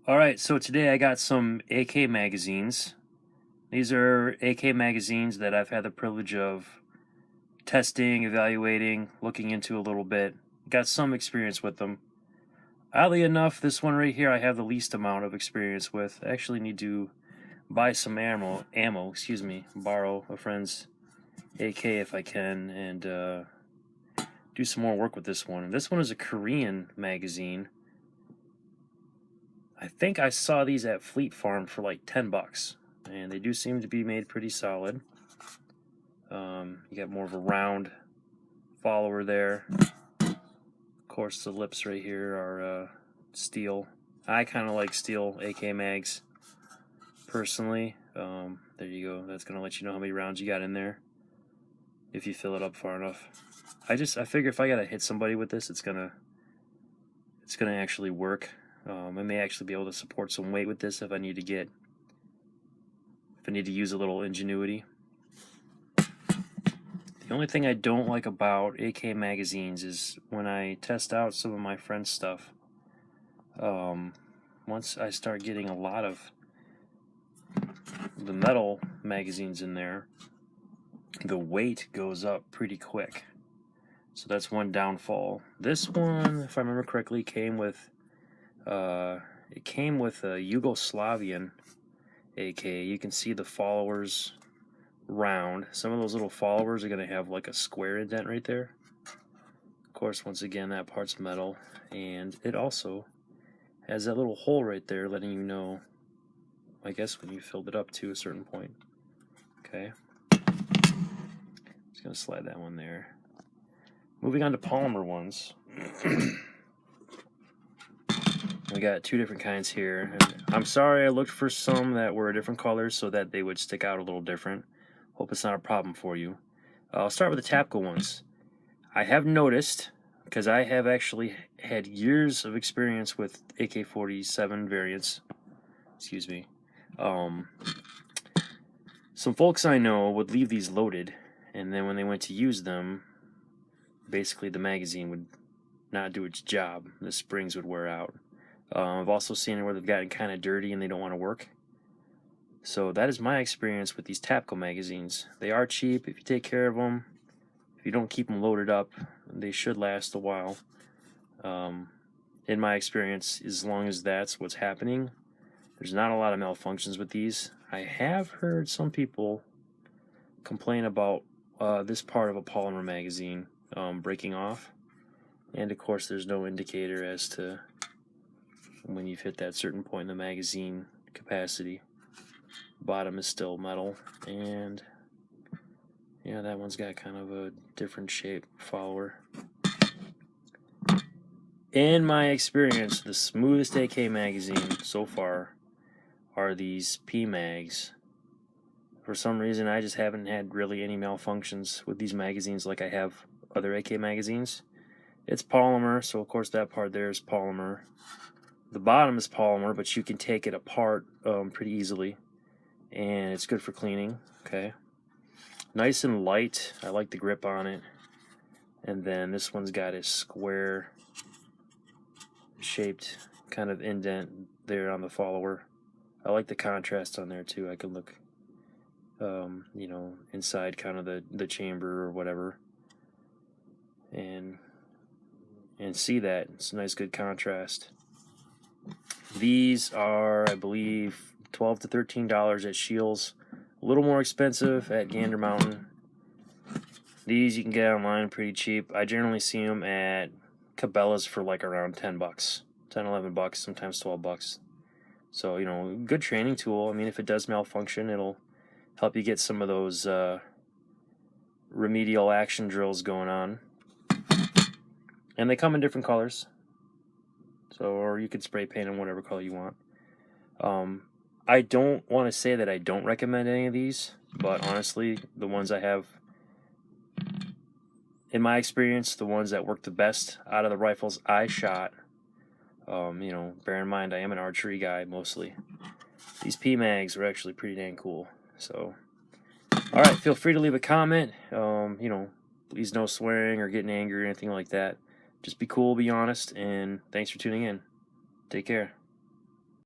Alright, so today I got some AK magazines. These are AK magazines that I've had the privilege of testing, evaluating, looking into a little bit. Got some experience with them. Oddly enough, this one right here I have the least amount of experience with. I actually need to buy some ammo, borrow a friend's AK if I can, and do some more work with this one. This one is a Korean magazine. I think I saw these at Fleet Farm for like 10 bucks, and they do seem to be made pretty solid. You got more of a round follower there. Of course, the lips right here are steel. I kind of like steel AK mags personally. There you go. That's gonna let you know how many rounds you got in there if you fill it up far enough. I figure if I gotta hit somebody with this, it's gonna actually work. I may actually be able to support some weight with this if I need to use a little ingenuity. The only thing I don't like about AK magazines is when I test out some of my friend's stuff, once I start getting a lot of the metal magazines in there, the weight goes up pretty quick. So that's one downfall. This one, if I remember correctly, came with a Yugoslavian AK. You can see the followers round. Some of those little followers are going to have like a square indent right there. Of course, once again, that part's metal, and it also has that little hole right there letting you know, I guess, when you filled it up to a certain point. Okay. Just going to slide that one there. Moving on to polymer ones. We got two different kinds here. And I'm sorry I looked for some that were different colors so that they would stick out a little different. Hope it's not a problem for you. I'll start with the Tapco ones. I have noticed, because I have actually had years of experience with AK-47 variants, some folks I know would leave these loaded, and then when they went to use them, basically the magazine would not do its job. The springs would wear out. I've also seen it where they've gotten kind of dirty and they don't want to work. So that is my experience with these Tapco magazines. They are cheap if you take care of them. If you don't keep them loaded up, they should last a while. In my experience, as long as that's what's happening, there's not a lot of malfunctions with these. I have heard some people complain about this part of a polymer magazine breaking off. And of course, there's no indicator as to when you've hit that certain point in the magazine capacity. Bottom is still metal, and yeah, that one's got kind of a different shape follower. In my experience, the smoothest AK magazine so far are these P mags. For some reason, I just haven't had really any malfunctions with these magazines like I have other AK magazines. It's polymer, so of course that part there is polymer. The bottom is polymer, but you can take it apart pretty easily, and it's good for cleaning. Okay, nice and light. I like the grip on it. And then this one's got a square shaped kind of indent there on the follower. I like the contrast on there too. I can look inside kind of the chamber or whatever, and see that it's a nice good contrast. These are, I believe, $12 to $13 at Shields. A little more expensive at Gander Mountain. These you can get online pretty cheap. I generally see them at Cabela's for like around 10 bucks, 10, 11 bucks, sometimes 12 bucks. So, good training tool. I mean, if it does malfunction, it'll help you get some of those remedial action drills going on. And they come in different colors. So, or you could spray paint them whatever color you want. I don't want to say that I don't recommend any of these, but honestly, the ones I have, in my experience, the ones that work the best out of the rifles I shot, bear in mind I am an archery guy mostly. These P mags were actually pretty dang cool. So, all right, feel free to leave a comment. Please no swearing or getting angry or anything like that. Just be cool, be honest, and thanks for tuning in. Take care.